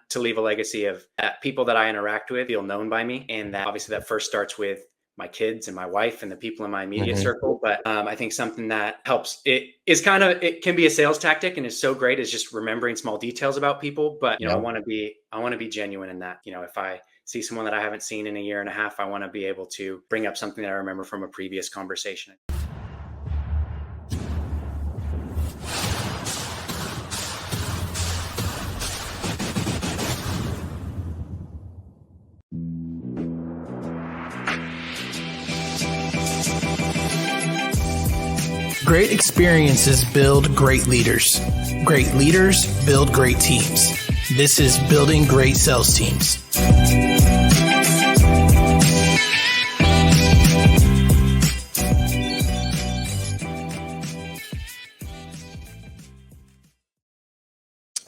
to leave a legacy of people that I interact with feel known by me. And that obviously that first starts with my kids and my wife and the people in my immediate circle. But I think something that helps, it can be a sales tactic and is so great is just remembering small details about people. But, I want to be genuine in that, if I see someone that I haven't seen in a year and a half, I want to be able to bring up something that I remember from a previous conversation. Great experiences build great leaders. Great leaders build great teams. This is Building Great Sales Teams.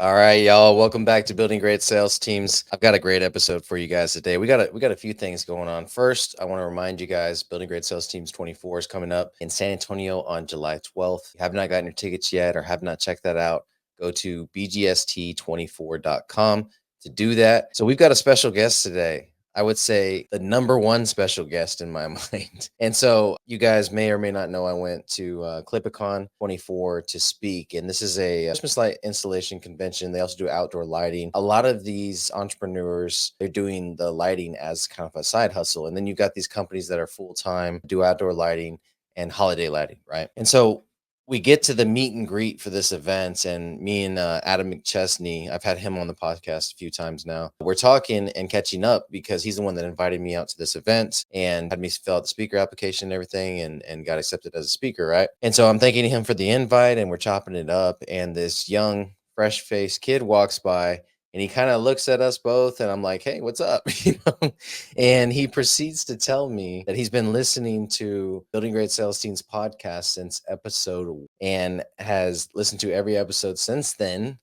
All right, y'all. Welcome back to Building Great Sales Teams. I've got a great episode for you guys today. We got a few things going on. First, I want to remind you guys, Building Great Sales Teams 24 is coming up in San Antonio on July 12th. If you have not gotten your tickets yet or have not checked that out, go to bgst24.com to do that. So we've got a special guest today. I would say the number one special guest in my mind. And so you guys may or may not know I went to Clipicon 24 to speak. And this is a Christmas light installation convention. They also do outdoor lighting. A lot of these entrepreneurs, they're doing the lighting as kind of a side hustle. And then you've got these companies that are full-time, do outdoor lighting and holiday lighting, right? And so we get to the meet and greet for this event, and me and Adam McChesney, I've had him on the podcast a few times now. We're talking and catching up because he's the one that invited me out to this event and had me fill out the speaker application and everything and got accepted as a speaker, right? And so I'm thanking him for the invite and we're chopping it up. And this young, fresh-faced kid walks by and he kind of looks at us both and I'm like, hey, what's up? And he proceeds to tell me that he's been listening to Building Great Sales Teams podcast since episode 1 and has listened to every episode since then.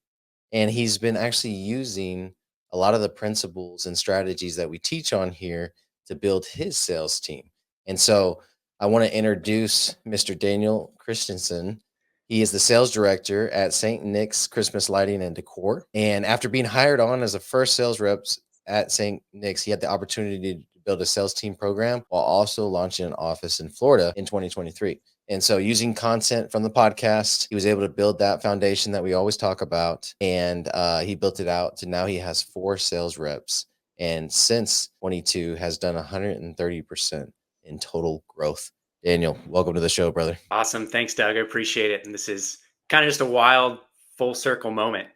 And he's been actually using a lot of the principles and strategies that we teach on here to build his sales team. And so I want to introduce Mr. Daniel Christensen. He is the sales director at St. Nick's Christmas Lighting and Decor. And after being hired on as the first sales reps at St. Nick's, he had the opportunity to build a sales team program while also launching an office in Florida in 2023. And so using content from the podcast, he was able to build that foundation that we always talk about. And he built it out to now he has 4 sales reps. And since 22 has done 130% in total growth. Daniel, welcome to the show, brother. Awesome. Thanks, Doug. I appreciate it. And this is kind of just a wild full circle moment,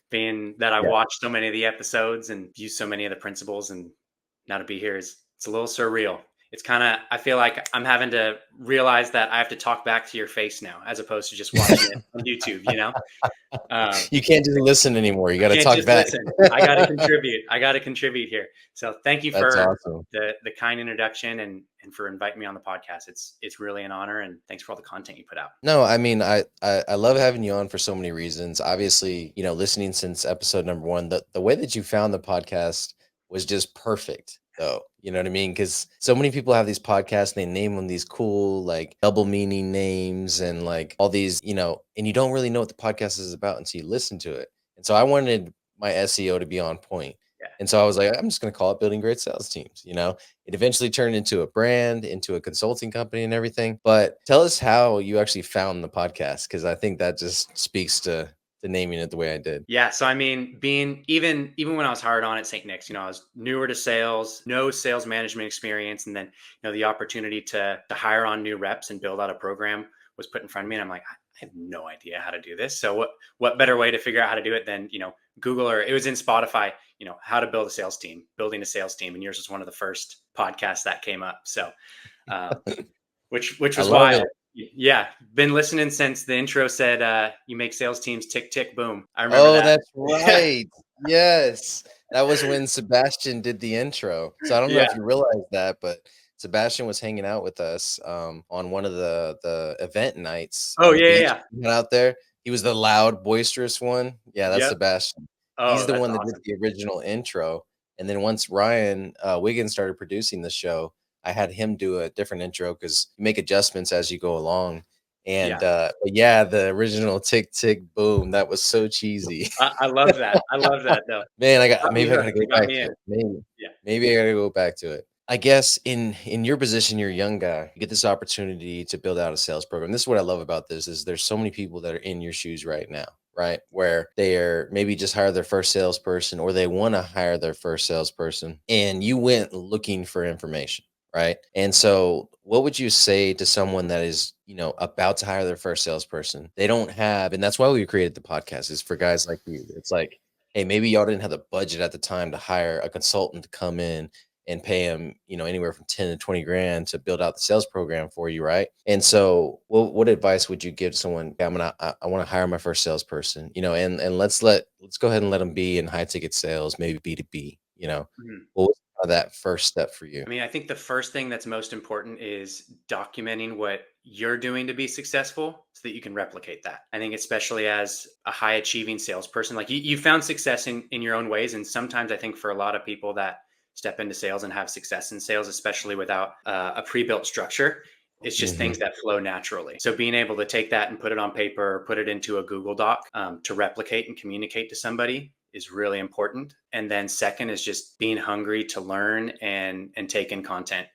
being that I watched so many of the episodes and used so many of the principles, and now to be here it's a little surreal. It's kind of, I feel like I'm having to realize that I have to talk back to your face now, as opposed to just watching it on YouTube, You can't just listen anymore. You got to talk back. I got to contribute here. So thank you for the kind introduction and for inviting me on the podcast. It's really an honor, and thanks for all the content you put out. No, I mean, I love having you on for so many reasons. Obviously, listening since episode number 1, the way that you found the podcast was just perfect. Though, you know what I mean? Because so many people have these podcasts and they name them these cool, like double meaning names and like all these, and you don't really know what the podcast is about until you listen to it. And so I wanted my SEO to be on point. Yeah. And so I was like, I'm just going to call it Building Great Sales Teams. It eventually turned into a brand, into a consulting company and everything. But tell us how you actually found the podcast, because I think that just speaks to naming it the way I did. Yeah. So, I mean, being even when I was hired on at St. Nick's, I was newer to sales, no sales management experience. And then, the opportunity to hire on new reps and build out a program was put in front of me. And I'm like, I have no idea how to do this. So what better way to figure out how to do it than, Google, or it was in Spotify, how to build a sales team, building a sales team. And yours was one of the first podcasts that came up. So, which was wild. Yeah, been listening since the intro said you make sales teams tick, tick, boom. I remember that. That's right. Yes. That was when Sebastian did the intro. So I don't know if you realized that, but Sebastian was hanging out with us on one of the event nights. Oh, yeah. Out there. He was the loud, boisterous one. Yeah, that's Sebastian. He's the one that did the original intro. And then once Ryan Wiggins started producing the show, I had him do a different intro because you make adjustments as you go along. And Yeah. but yeah, the original tick tick boom, that was so cheesy. I love that. I love that though. Man, Got me maybe I hooked. gotta go It got back me to in. it. Maybe. Yeah. Maybe I gotta go back to it. I guess in your position, you're a young guy. You get this opportunity to build out a sales program. This is what I love about this is there's so many people that are in your shoes right now, right? Where they are maybe just hired their first salesperson or they want to hire their first salesperson and you went looking for information, right? And so what would you say to someone that is, about to hire their first salesperson? They don't have, and that's why we created the podcast is for guys like you. It's like, hey, maybe y'all didn't have the budget at the time to hire a consultant to come in and pay him, anywhere from 10 to 20 grand to build out the sales program for you. Right. And so what advice would you give to someone? I want to hire my first salesperson, and let's go ahead and let them be in high ticket sales, maybe B2B, Mhm. what was that first step for you? I mean, I think the first thing that's most important is documenting what you're doing to be successful so that you can replicate that. I think, especially as a high achieving salesperson, like you found success in your own ways. And sometimes I think for a lot of people that step into sales and have success in sales, especially without a pre built structure, it's just Hmm. things that flow naturally. So being able to take that and put it on paper, or put it into a Google Doc to replicate and communicate to somebody is really important. And then second is just being hungry to learn and take in content,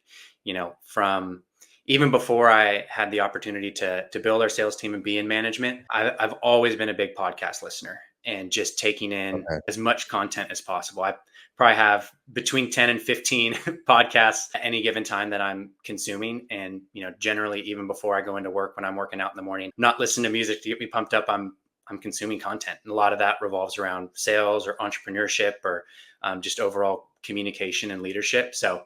from even before I had the opportunity to build our sales team and be in management. I've always been a big podcast listener and just taking in Okay. as much content as possible. I probably have between 10 and 15 podcasts at any given time that I'm consuming. And, generally, even before I go into work, when I'm working out in the morning, not listening to music to get me pumped up, I'm consuming content. And a lot of that revolves around sales or entrepreneurship or just overall communication and leadership. So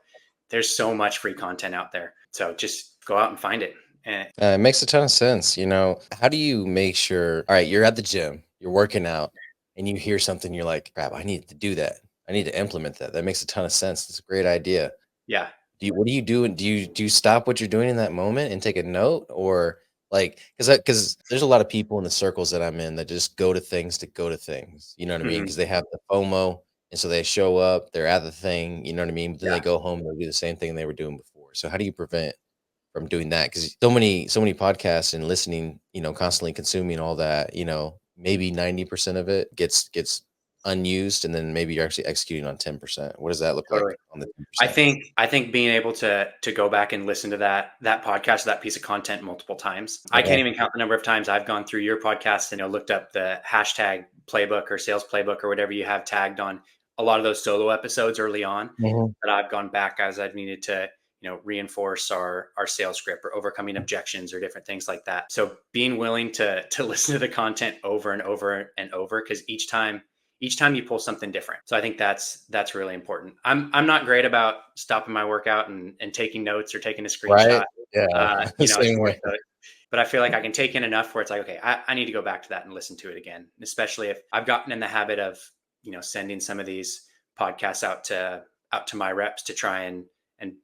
there's so much free content out there. So just go out and find it. And It makes a ton of sense. How do you make sure? All right, you're at the gym, you're working out, and you hear something, you're like, crap, I need to do that. I need to implement that. That makes a ton of sense. It's a great idea. yeah. What do you do? And do you stop what you're doing in that moment and take a note, or like because there's a lot of people in the circles that I'm in that just go to things to go to things. You know what I mean? Mhm. Because they have the FOMO, and so they show up, they're at the thing. You know what I mean? But then Yeah. they go home and they do the same thing they were doing before. So how do you prevent from doing that? Because so many podcasts and listening, constantly consuming all that, maybe 90% of it gets unused, and then maybe you're actually executing on 10%. What does that look Totally. like on the I 10%? think I think being able to go back and listen to that podcast, that piece of content multiple times. I Yeah. can't even count the number of times I've gone through your podcast and looked up the hashtag playbook or sales playbook or whatever you have tagged on a lot of those solo episodes early on Mhm. that I've gone back as I've needed to, reinforce our sales script or overcoming objections or different things like that. So being willing to listen to the content over and over and over, because each time you pull something different. So I think that's really important. I'm not great about stopping my workout and taking notes or taking a screenshot. Right? Yeah. As Same far as way. but I feel like I can take in enough where it's like, okay, I need to go back to that and listen to it again. Especially if I've gotten in the habit of, sending some of these podcasts out to my reps to try and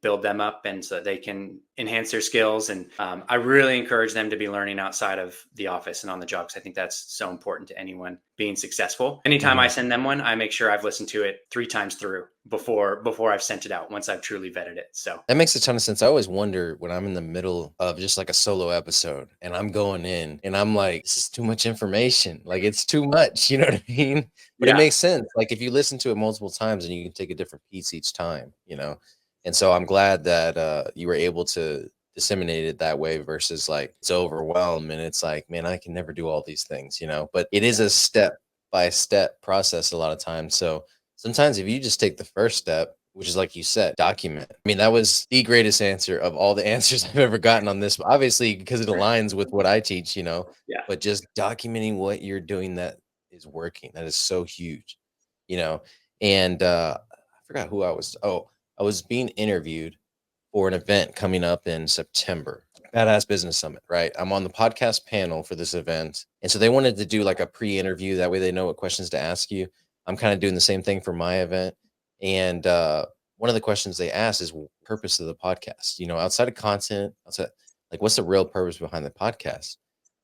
build them up and so that they can enhance their skills. And I really encourage them to be learning outside of the office and on the job, because I think that's so important to anyone being successful. Anytime I Mhm. send them one, I make sure I've listened to it 3 times through before I've sent it out, once I've truly vetted it. So That makes a ton of sense. I always wonder when I'm in the middle of just like a solo episode and I'm going in and I'm like, this is too much information. Like it's too much, you know what I mean? But it yeah, makes sense. Like if you listen to it multiple times and you can take a different piece each time. And so I'm glad that you were able to disseminate it that way versus like it's overwhelmed and it's like, man, I can never do all these things. But it is yeah, a step by step process a lot of times. So sometimes if you just take the first step, which is like you said, document. I mean, that was the greatest answer of all the answers I've ever gotten on this. Obviously, because it aligns with what I teach, yeah. but just documenting what you're doing that is working. That is so huge, you know. And I forgot who I was. Oh, I was being interviewed for an event coming up in September. Badass Business Summit, right? I'm on the podcast panel for this event. And so they wanted to do like a pre-interview. That way they know what questions to ask you. I'm kind of doing the same thing for my event. And one of the questions they asked is purpose of the podcast, outside of content, outside, like what's the real purpose behind the podcast?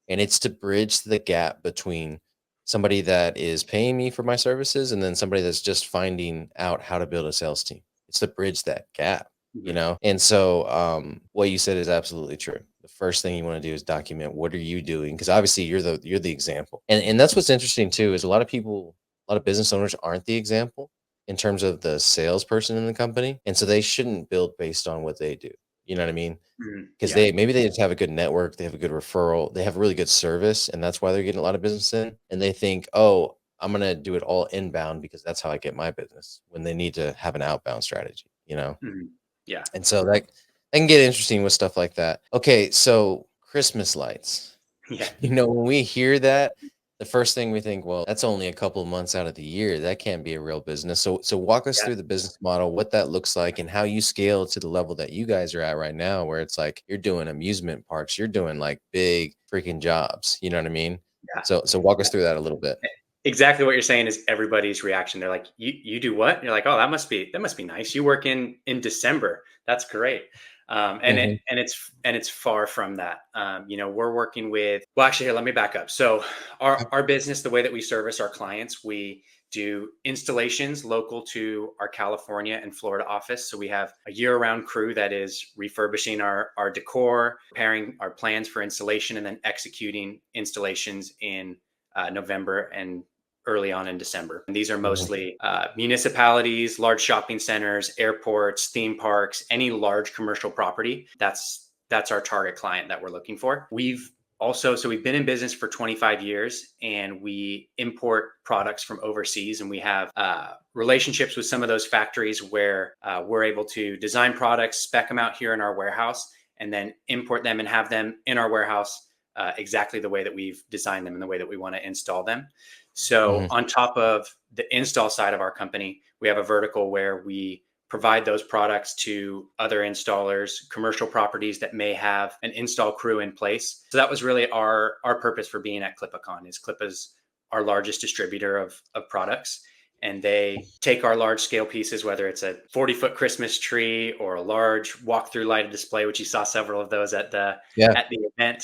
And it's to bridge the gap between somebody that is paying me for my services and then somebody that's just finding out how to build a sales team. It's to bridge that gap. Mhm. And so what you said is absolutely true. The first thing you want to do is document what are you doing, because obviously you're the example. And that's what's interesting too, is a lot of business owners aren't the example in terms of the salesperson in the company, and so they shouldn't build based on what they do. You know what I mean? Because Yeah. they just have a good network, they have a good referral, they have really good service, and that's why they're getting a lot of business in. And they think, oh, I'm gonna do it all inbound because that's how I get my business, when they need to have an outbound strategy, you know? Mhm. Yeah. And so that can get interesting with stuff like that. Okay, so Christmas lights. Yeah. When we hear that, the first thing we think, well, that's only a couple of months out of the year. That can't be a real business. So walk us Yeah. through the business model, what that looks like, and how you scale to the level that you guys are at right now, where it's like you're doing amusement parks, you're doing like big freaking jobs. You know what I mean? Yeah. So walk us through that a little bit. Exactly what you're saying is everybody's reaction. They're like, "You do what?" You're like, "Oh, that must be nice. You work in December. That's great." Hmm. It's far from that. We're working with. Well, actually, here, let me back up. So, our business, the way that we service our clients, we do installations local to our California and Florida office. So we have a year-round crew that is refurbishing our decor, preparing our plans for installation, and then executing installations in November and early on in December. And these are Hmm. mostly municipalities, large shopping centers, airports, theme parks, any large commercial property. That's our target client that we're looking for. We've been in business for 25 years, and we import products from overseas, and we have relationships with some of those factories where we're able to design products, spec them out here in our warehouse, and then import them and have them in our warehouse exactly the way that we've designed them and the way that we want to install them. So, Hmm. on top of the install side of our company, we have a vertical where we provide those products to other installers, commercial properties that may have an install crew in place. So that was really our purpose for being at Clipicon. Is Clipa's our largest distributor of products, and they take our large scale pieces, whether it's a 40-foot Christmas tree or a large walk-through lighted display, which you saw several of those at the Yeah. event,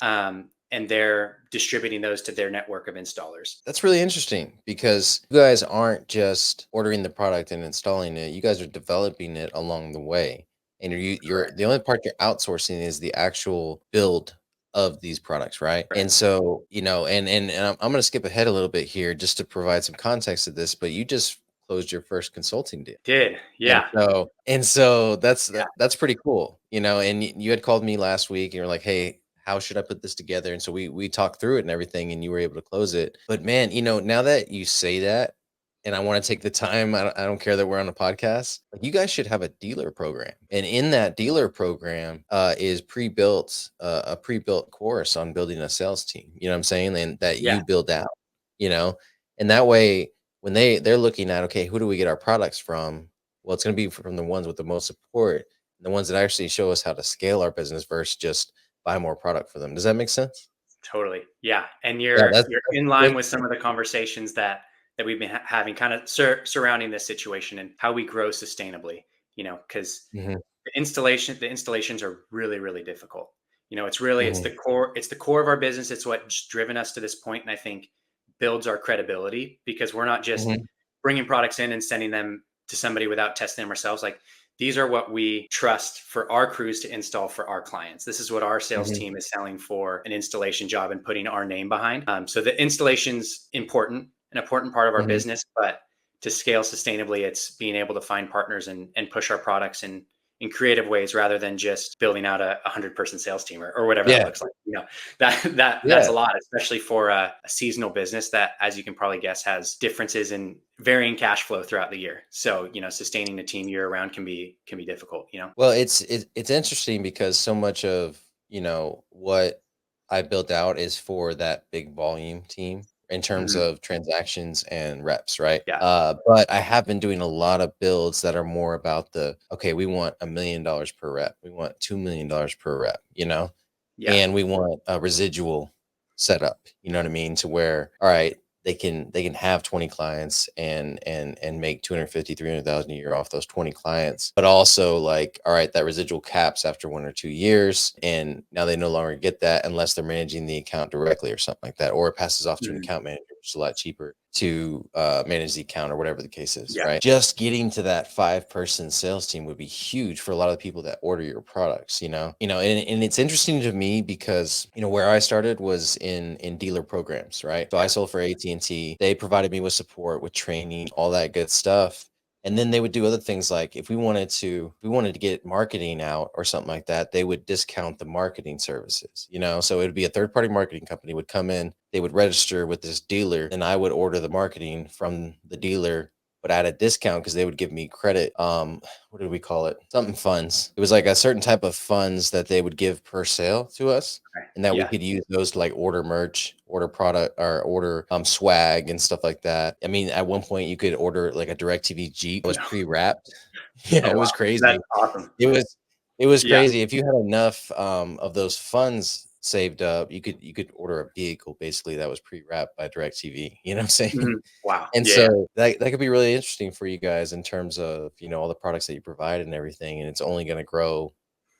and they're distributing those to their network of installers. That's really interesting, because you guys aren't just ordering the product and installing it. You guys are developing it along the way. And you're Correct. the only part you're outsourcing is the actual build of these products, right? And Correct. so, and I'm going to skip ahead a little bit here just to provide some context to this, but you just closed your first consulting deal. Did. And Yeah. so Yeah. that's pretty cool, and you had called me last week and you're like, "Hey, how should I put this together?" And so we talked through it and everything, and you were able to close it. But man, now that you say that, and I want to take the time, I don't care that we're on a podcast. Like, you guys should have a dealer program, and in that dealer program is a pre-built course on building a sales team. You know what I'm saying? And that Yeah. you build out, you know, and that way when they're looking at, okay, who do we get our products from? Well, it's going to be from the ones with the most support, the ones that actually show us how to scale our business versus just buy more product for them. Does that make sense? Totally. Yeah. And Yeah, you're that's in line great. with some of the conversations that we've been having, kind of surrounding this situation and how we grow sustainably. Because Hmm. the installations are really, really difficult. It's Hmm. the core of our business. It's what's driven us to this point, and I think builds our credibility, because we're not just Hmm. bringing products in and sending them to somebody without testing them ourselves. Like, these are what we trust for our crews to install for our clients. This is what our sales Hmm. team is selling for an installation job and putting our name behind. So the installation's an important part of our Hmm. business, but to scale sustainably, it's being able to find partners and push our products in creative ways, rather than just building out a 100-person sales team, or whatever that Yeah, looks like. That's yeah. a lot, especially for a seasonal business that, as you can probably guess, has differences in varying cash flow throughout the year. So, sustaining a team year round can be difficult. Well, it's interesting because so much of what I built out is for that big volume team in terms Mhm. of transactions and reps, right? Yeah. But I have been doing a lot of builds that are more about the, okay, we want $1 million per rep, we want $2 million per rep, Yeah. and we want a residual setup. You know what I mean? To where, all right, they can have 20 clients and make 250, 300,000 a year off those 20 clients, but also, like, all right, that residual caps after 1 or 2 years, and now they no longer get that unless they're managing the account directly or something like that, or it passes off to an Mhm. account manager or which is a lot cheaper to manage the account or whatever the case is, Yeah. right? Just getting to that 5-person sales team would be huge for a lot of the people that order your products, and it's interesting to me because, where I started was in dealer programs, right? So I sold for AT&T. They provided me with support, with training, all that good stuff. And then they would do other things like if we wanted to get marketing out or something like that, they would discount the marketing services, So it would be a third-party marketing company would come in, they would register with this dealer, and I would order the marketing from the dealer, but at a discount because they would give me credit. What did we call it? Something funds. It was like a certain type of funds that they would give per sale to us, Okay. and that we Yeah. could use those to like order merch, order product, or order swag and stuff like that. I mean, at one point you could order like a DirecTV Jeep that was pre-wrapped. Yeah, Oh, it wow. was crazy. That's awesome. It was Yeah. crazy. If you had enough of those funds saved up, you could order a vehicle basically that was pre-wrapped by DirecTV. You know what I'm saying? Mhm. Wow. And Yeah. so that could be really interesting for you guys in terms of, all the products that you provide and everything. And it's only going to grow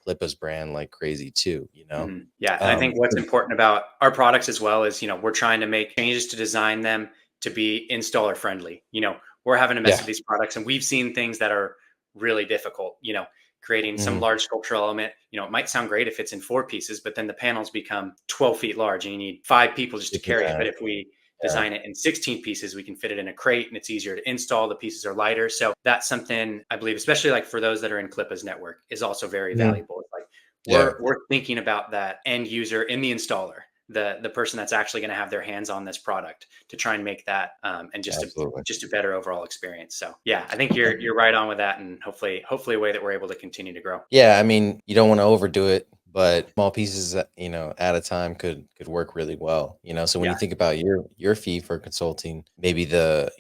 Clippa's brand like crazy too, Yeah. And I Um, think what's important about our products as well is, we're trying to make changes to design them to be installer friendly. We're having to mess yeah. with these products and we've seen things that are really difficult, creating some Mhm. large sculptural element. It might sound great if it's in 4 pieces, but then the panels become 12 feet large and you need 5 people just to carry it. Yeah. But if we Yeah. design it in 16 pieces, we can fit it in a crate and it's easier to install. The pieces are lighter. So that's something I believe, especially like for those that are in Clippa's network, is also very Mhm. valuable. It's like Yeah. we're thinking about that end user in the installer, the person that's actually going to have their hands on this product to try and make that and Absolutely. just a better overall experience. So yeah, I think you're right on with that, and hopefully a way that we're able to continue to grow. Yeah, I mean, you don't want to overdo it, but small pieces, at a time could work really well. So when Yeah. you think about your fee for consulting, maybe the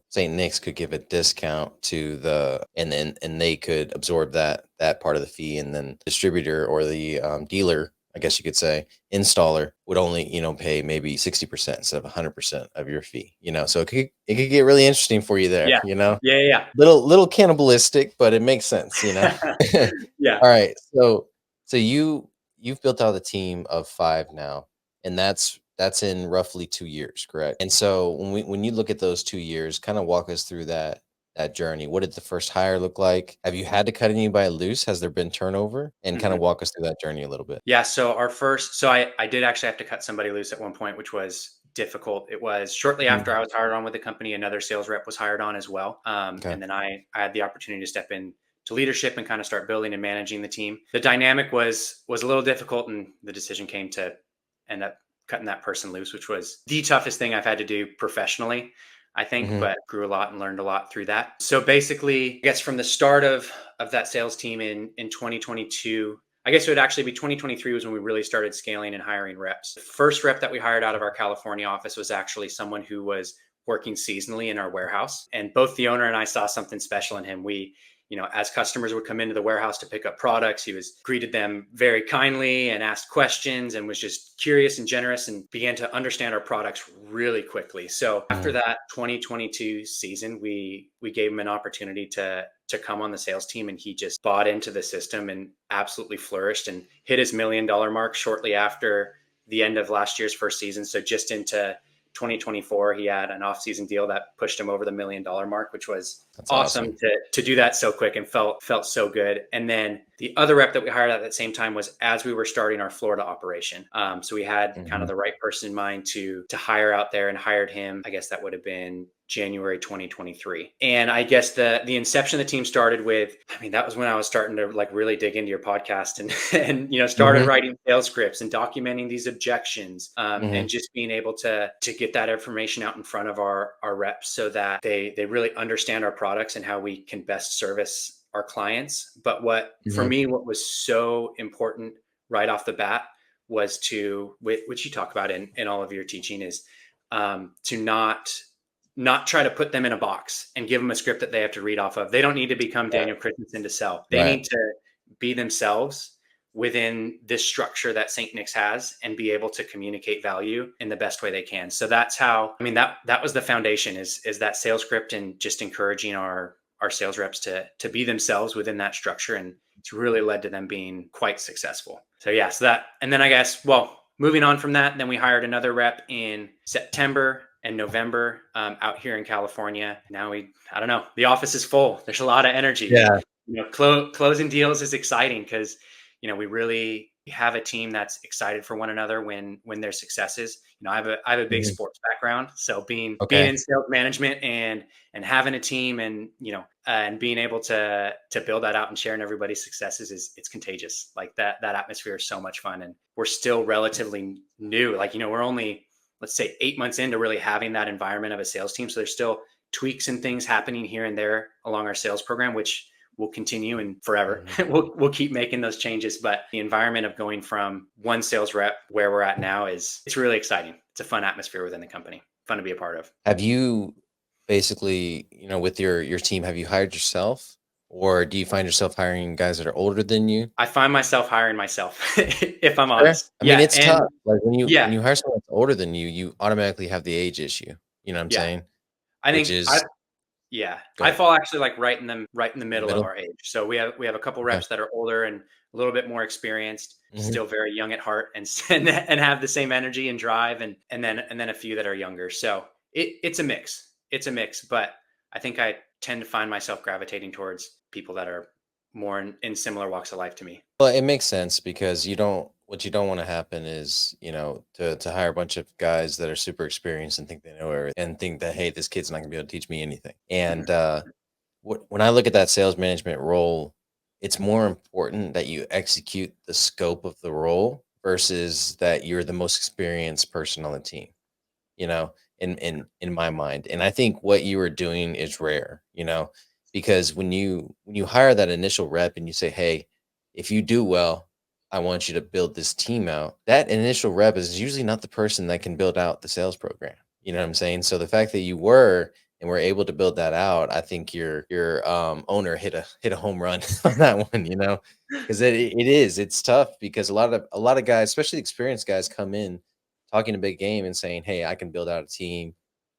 St. Nick's could give a discount to and they could absorb that part of the fee, and then distributor or the dealer, I guess you could say, installer would only pay maybe 60% instead of 100% of your fee. So it could get really interesting for you there. Yeah. Yeah. Little cannibalistic, but it makes sense. Yeah. Yeah. All right. So you've built out a team of 5 now, and that's in roughly 2 years, correct? And so when you look at those 2 years, kind of walk us through that journey. What did the first hire look like? Have you had to cut anybody loose? Has there been turnover? And kind Mhm. of walk us through that journey a little bit. Yeah. So I did actually have to cut somebody loose at one point, which was difficult. It was shortly after Mhm. I was hired on with the company, another sales rep was hired on as well. Okay. And then I had the opportunity to step in to leadership and kind of start building and managing the team. The dynamic was a little difficult, and the decision came to end up cutting that person loose, which was the toughest thing I've had to do professionally, I think, Mhm. but grew a lot and learned a lot through that. So basically, I guess from the start of that sales team in 2022, I guess it would actually be 2023 was when we really started scaling and hiring reps. The first rep that we hired out of our California office was actually someone who was working seasonally in our warehouse. And both the owner and I saw something special in him. As customers would come into the warehouse to pick up products, he was greeted them very kindly and asked questions and was just curious and generous and began to understand our products really quickly. So after Mhm. that 2022 season, we gave him an opportunity to come on the sales team, and he just bought into the system and absolutely flourished and hit his $1 million mark shortly after the end of last year's first season. So just into 2024, he had an off-season deal that pushed him over the $1 million mark, which was That's awesome awesome. to do that so quick and felt so good. And then the other rep that we hired at that same time was as we were starting our Florida operation. So we had kind of Mhm. the right person in mind to hire out there, and hired him. I guess that would have been January 2023. And I guess the inception of the team started with, I mean, that was when I was starting to like really dig into your podcast and and started Mhm. writing sales scripts and documenting these objections, and Mhm. just being able to get that information out in front of our reps so that they really understand our products and how we can best service our clients. But for Mhm. me, what was so important right off the bat was which you talk about in all of your teaching, is to not try to put them in a box and give them a script that they have to read off of. They don't need to become Right. Daniel Christensen to sell. They Right. need to be themselves within this structure that St. Nick's has and be able to communicate value in the best way they can. So that's how, I mean, that was the foundation, is that sales script, and just encouraging our sales reps to be themselves within that structure. And it's really led to them being quite successful. So yeah, and then I guess, well, moving on from that, then we hired another rep in September and November out here in California. Now I don't know, the office is full. There's a lot of energy. Yeah. Closing deals is exciting because, we really have a team that's excited for one another when there's successes. I have a big Mhm. sports background, so being Okay. in sales management and having a team and and being able to build that out and sharing everybody's successes it's contagious. Like that atmosphere is so much fun, and we're still relatively new. Like we're only, let's say, 8 months into really having that environment of a sales team. So there's still tweaks and things happening here and there along our sales program, which will continue and forever. Mhm. We'll keep making those changes. But the environment of going from one sales rep where we're at now it's really exciting. It's a fun atmosphere within the company. Fun to be a part of. Have you basically, with your team, have you hired yourself, or do you find yourself hiring guys that are older than you? I find myself hiring myself, if I'm Sure. honest. I mean, Yeah. it's tough. And Like when yeah, you hire someone that's older than you, you automatically have the age issue. You know what I'm yeah. saying? I Which think I is Yeah, go I ahead. fall actually like right in the In the middle of middle. our age. So we have a couple Okay. reps that are older and a little bit more experienced, Mhm. still very young at heart, and and have the same energy and drive, and then a few that are younger. So it's a mix. It's a mix, but I think I tend to find myself gravitating towards people that are more in similar walks of life to me. Well, it makes sense because what you don't want to happen is, to hire a bunch of guys that are super experienced and think they know everything and think that, hey, this kid's not gonna be able to teach me anything. And Mhm. when I look at that sales management role, it's more important that you execute the scope of the role versus that you're the most experienced person on the team, you know, in my mind. And I think what you are doing is rare, because when you hire that initial rep and you say, "Hey, if you do well, I want you to build this team out." That initial rep is usually not the person that can build out the sales program. You know what I'm saying? So the fact that you were able to build that out, I think your owner hit a home run on that one, because it's tough because a lot of guys, especially experienced guys, come in talking a big game and saying, "Hey, I can build out a team,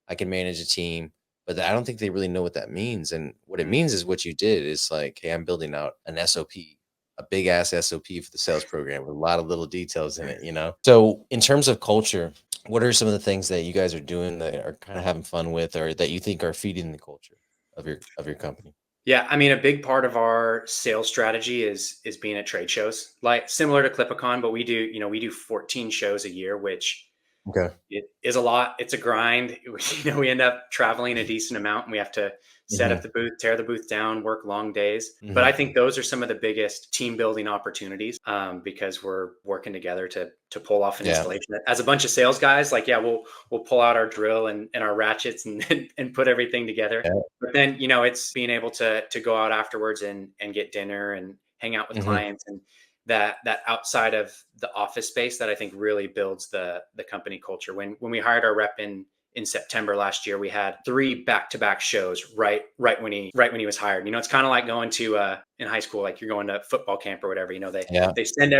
I can manage a team," but I don't think they really know what that means. And what it Mhm. means is what you did is like, "Hey, I'm building out an SOP, a big ass SOP for the sales program with a lot of little details in it." So, in terms of culture, what are some of the things that you guys are doing that are kind of having fun with, or that you think are feeding the culture of your company? Yeah, I mean, a big part of our sales strategy is being at trade shows, like similar to Clipicon, but we do 14 shows a year, which Okay. it is a lot. It's a grind. We end up traveling a decent amount, and we have to set up Hmm. the booth, tear the booth down, work long days. But Hmm. I think those are some of the biggest team building opportunities, because we're working together to pull off an Yeah. installation. As a bunch of sales guys, like, yeah, we'll pull out our drill and our ratchets and put everything together. Yeah. But then it's being able to go out afterwards and get dinner and hang out with Hmm. clients, and that outside of the office space that I think really builds the company culture. When we hired our rep in September last year, we had 3 back-to-back shows right when he was hired. It's kind of like going to in high school, like you're going to football camp or whatever. They Yeah. they send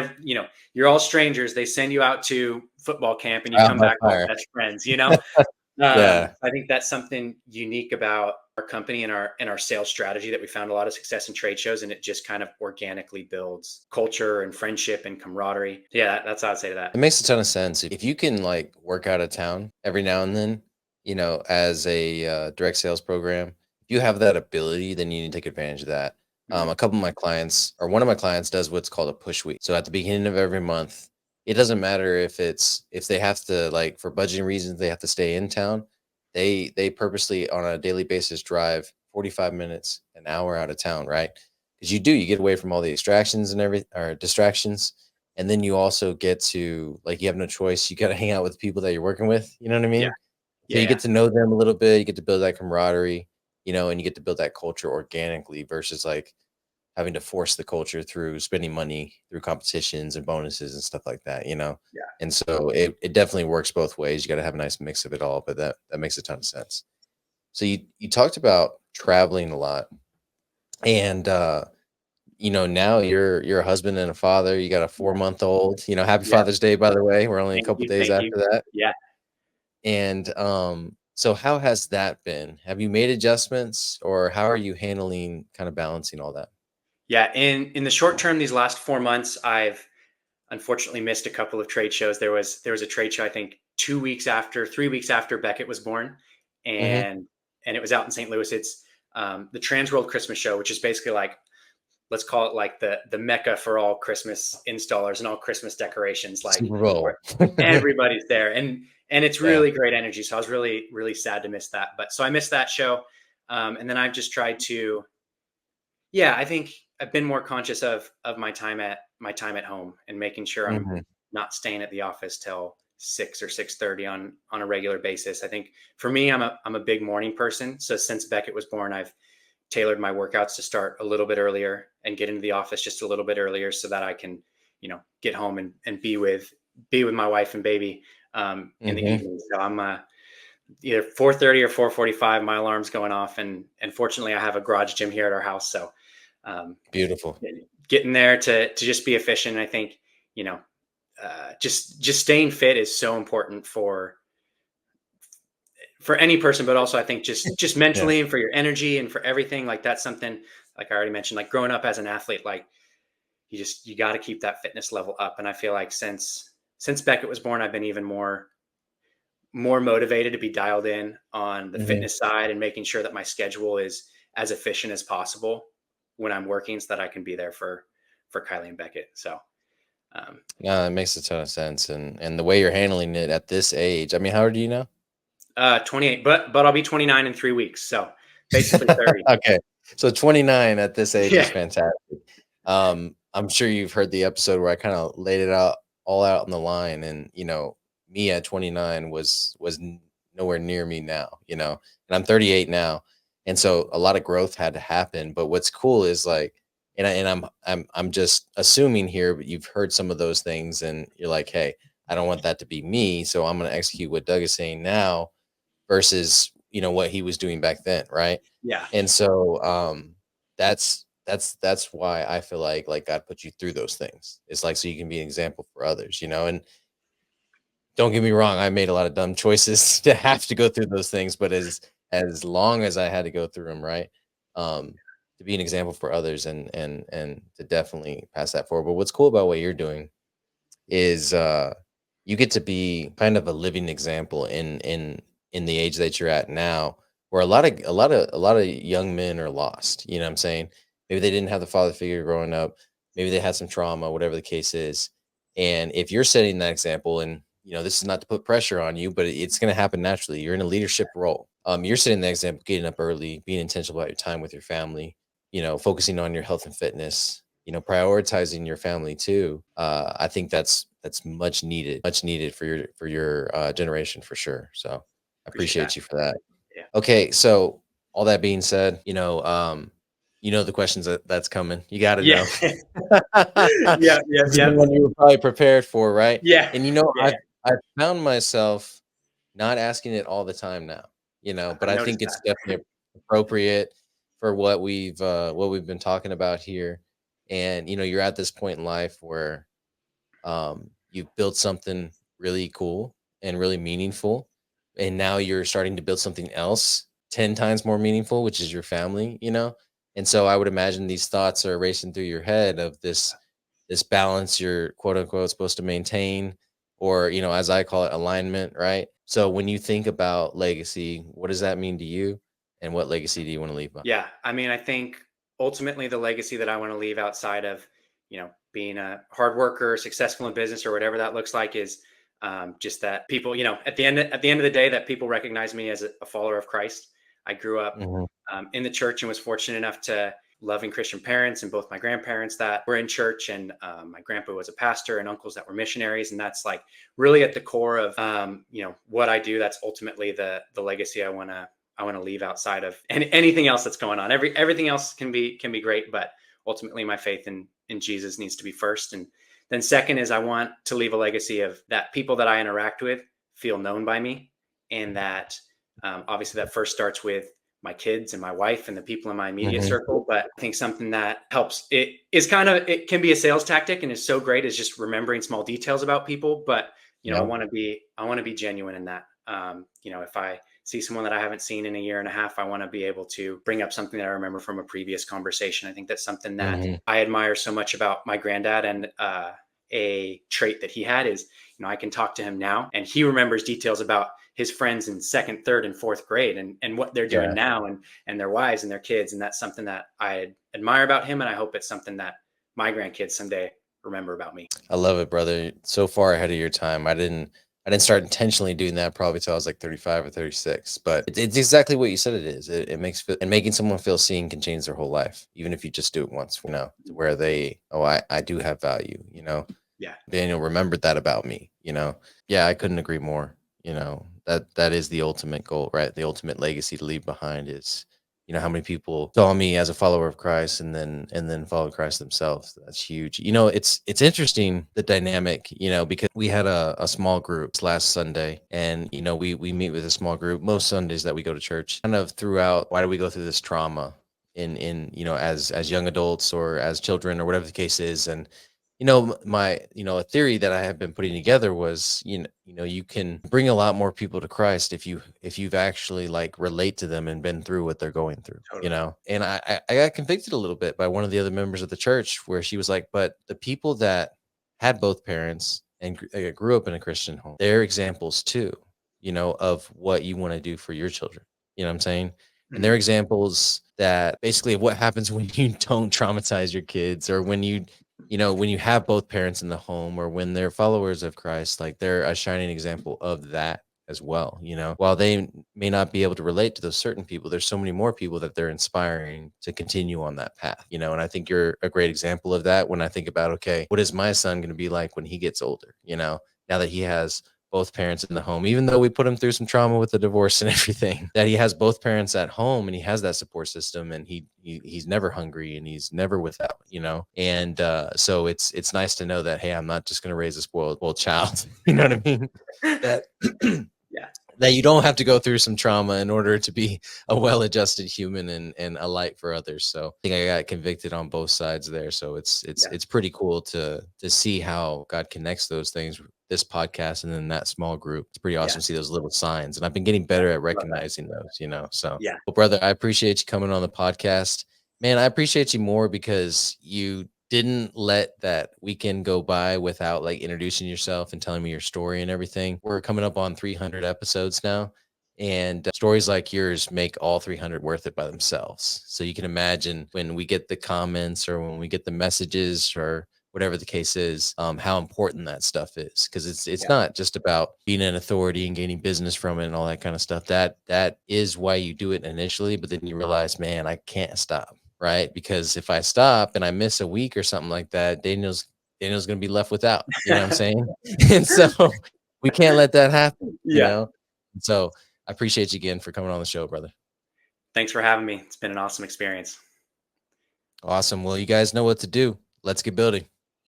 you're all strangers. They send you out to football camp and you Trial come by back all fire. best friends. Yeah. I think that's something unique about our company and our sales strategy, that we found a lot of success in trade shows, and it just kind of organically builds culture and friendship and camaraderie. Yeah, that's how I'd say to It that. makes a ton of sense. If you can like work out of town every now and then, as a direct sales program, if you have that ability, then you need to take advantage of that. Mhm. A couple of my clients, or one of my clients, does what's called a push week. So at the beginning of every month, it doesn't matter if they have to, like, for budgeting reasons they have to stay in town. They purposely on a daily basis drive 45 minutes, an hour out of town, right? Because you get away from all the extractions and or distractions, and then you also get to, like, you have no choice. You got to hang out with the people that you're working with. You know what I Yeah, mean? So yeah, you yeah, get to know them a little bit. You get to build that camaraderie, and you get to build that culture organically versus like having to force the culture through spending money through competitions and bonuses and stuff like that. yeah. And so it definitely works both ways. You got to have a nice mix of it all, but that makes a ton of sense. So you talked about traveling a lot, and now you're a husband and a father. You got a Yeah, 4-month old. Happy yeah. Father's Day, by the way. We're only a Thank couple you, days thank you. after that. Yeah. And so how has that been? Have you made adjustments, or how are you handling kind of balancing all that? Yeah, in the short term, these last 4 months, I've unfortunately missed a couple of trade shows. There was a trade show, I think, 3 weeks after Beckett was born, Hmm. and it was out in St. Louis. It's the Trans World Christmas Show, which is basically like, let's call it like the mecca for all Christmas installers and all Christmas decorations. Like, Super Bowl. where everybody's there, and it's Yeah. really great energy. So I was really sad to miss that. But so I missed that show, and then I've just tried to, yeah, I think I've been more conscious of my time at home and making sure I'm Hmm. not staying at the office till 6 or 6:30 on a regular basis. I think for me, I'm a big morning person. So since Beckett was born, I've tailored my workouts to start a little bit earlier and get into the office just a little bit earlier so that I can, get home and be with my wife and baby in the Hmm. evening. So I'm either 4:30 or 4:45. My alarm's going off, and fortunately, I have a garage gym here at our house. So um, Beautiful. getting there to just be efficient. I think you know just staying fit is so important for any person, but also I think just Yeah. mentally and for your energy and for everything. Like that's something, like I already mentioned, like growing up as an athlete, like you got to keep that fitness level up. And I feel like since Beckett was born, I've been even more motivated to be dialed in on the Hmm. fitness side and making sure that my schedule is as efficient as possible when I'm working, so that I can be there for Kylie and Beckett. So No, it makes a ton of sense, and the way you're handling it at this age. I mean, how old are you now? 28, but I'll be 29 in 3 weeks. So basically 30. Okay, so 29 at this age is Yeah. fantastic. I'm sure you've heard the episode where I kind of laid it out all out on the line, and me at 29 was nowhere near me now, and I'm 38 now, and so a lot of growth had to happen. But what's cool is like, and I'm just assuming here, but you've heard some of those things, and you're like, hey, I don't want that to be me, so I'm going to execute what Doug is saying now versus what he was doing back then, right? Yeah. And so that's why I feel like God put you through those things. It's like so you can be an example for others, and don't get me wrong, I made a lot of dumb choices to have to go through those things, but as long as I had to go through them, right? Um to be an example for others and to definitely pass that forward. But what's cool about what you're doing is you get to be kind of a living example in the age that you're at now, where a lot of young men are lost. You know what I'm saying? Maybe they didn't have the father figure growing up, maybe they had some trauma, whatever the case is. And if you're setting that example, and this is not to put pressure on you, but it's going to happen naturally. You're in a leadership role. You're setting the example, getting up early, being intentional about your time with your family, focusing on your health and fitness, prioritizing your family too. I think that's much needed for your generation for sure. So I Appreciate that. appreciate you for that. Yeah. Okay, so all that being said, the questions that's coming. You got to Yeah. know. Yeah. Yeah. This is the Yeah. one you were probably prepared for, right? Yeah. And Yeah. I've found myself not asking it all the time now, but I've I noticed think it's that. definitely appropriate for what we've been talking about here. And you're at this point in life where you've built something really cool and really meaningful, and now you're starting to build something else 10 times more meaningful, which is your family. And so I would imagine these thoughts are racing through your head of this balance you're quote unquote supposed to maintain, or as I call it, alignment, right? So when you think about legacy, what does that mean to you, and what legacy do you want to leave behind? Yeah. I mean, I think ultimately the legacy that I want to leave outside of, being a hard worker, successful in business, or whatever that looks like, is just that people, at the end of the day, that people recognize me as a follower of Christ. I grew up Hmm. in the church and was fortunate enough to loving Christian parents, and both my grandparents that were in church, and my grandpa was a pastor, and uncles that were missionaries. And that's like really at the core of what I do. That's ultimately the legacy I want to leave outside of anything else that's going on. Everything else can be great, but ultimately my faith in Jesus needs to be first. And then second is I want to leave a legacy of that people that I interact with feel known by me, and that obviously that first starts with my kids and my wife and the people in my immediate Hmm. circle. But I think something that helps, it can be a sales tactic and is so great, is just remembering small details about people. But I Yeah. want to be genuine in that. If I see someone that I haven't seen in a year and a half, I want to be able to bring up something that I remember from a previous conversation. I think that's something that Hmm. I admire so much about my granddad, a trait that he had is, I can talk to him now and he remembers details about his friends in second, third, and fourth grade and what they're doing Yeah. now and their wives and their kids. And that's something that I admire about him. And I hope it's something that my grandkids someday remember about me. I love it, brother. So far ahead of your time. I didn't start intentionally doing that probably till I was like 35 or 36, but it's exactly what you said it is. It makes, and making someone feel seen can change their whole life, even if you just do it once, to where I do have value, Yeah. Daniel remembered that about me, Yeah, I couldn't agree more. That is the ultimate goal, right? The ultimate legacy to leave behind is, how many people saw me as a follower of Christ and then followed Christ themselves. That's huge. It's interesting, the dynamic, because we had a small group last Sunday, and we meet with a small group most Sundays that we go to church, kind of throughout why do we go through this trauma in as young adults or as children or whatever the case is. And my a theory that I have been putting together was, you can bring a lot more people to Christ if you've actually like relate to them and been through what they're going through. Totally. And I got convicted a little bit by one of the other members of the church, where she was like, but the people that had both parents and grew up in a Christian home, they're examples too, of what you want to do for your children. You know what I'm saying? And they're Mhm. examples that basically of what happens when you don't traumatize your kids, or when you have both parents in the home, or when they're followers of Christ. Like, they're a shining example of that as well. While they may not be able to relate to those certain people, there's so many more people that they're inspiring to continue on that path, and I think you're a great example of that. When I think about, okay, what is my son going to be like when he gets older, now that he has both parents in the home, even though we put him through some trauma with the divorce and everything, that he has both parents at home and he has that support system, and he's never hungry and he's never without, and so it's nice to know that, hey, I'm not just going to raise a spoiled child. You know what I mean? That Yeah. that you don't have to go through some trauma in order to be a well-adjusted human and a light for others. So I think I got convicted on both sides there. So it's pretty cool to see how God connects those things, this podcast and then that small group. It's pretty Yeah. awesome to see those little signs. And I've been getting better at recognizing those, So, Yeah. well, brother, I appreciate you coming on the podcast. Man, I appreciate you more because you didn't let that weekend go by without like introducing yourself and telling me your story and everything. We're coming up on 300 episodes now, and stories like yours make all 300 worth it by themselves. So you can imagine when we get the comments or when we get the messages or whatever the case is, how important that stuff is, because it's Yeah. not just about being an authority and gaining business from it and all that kind of stuff. That is why you do it initially, but then you realize, man, I can't stop. Right? Because if I stop and I miss a week or something like that, Daniel's going to be left without, you know what I'm saying? And so we can't let that happen, Yeah. And so I appreciate you again for coming on the show, brother. Thanks for having me. It's been an awesome experience. Awesome. Well, you guys know what to do. Let's get building.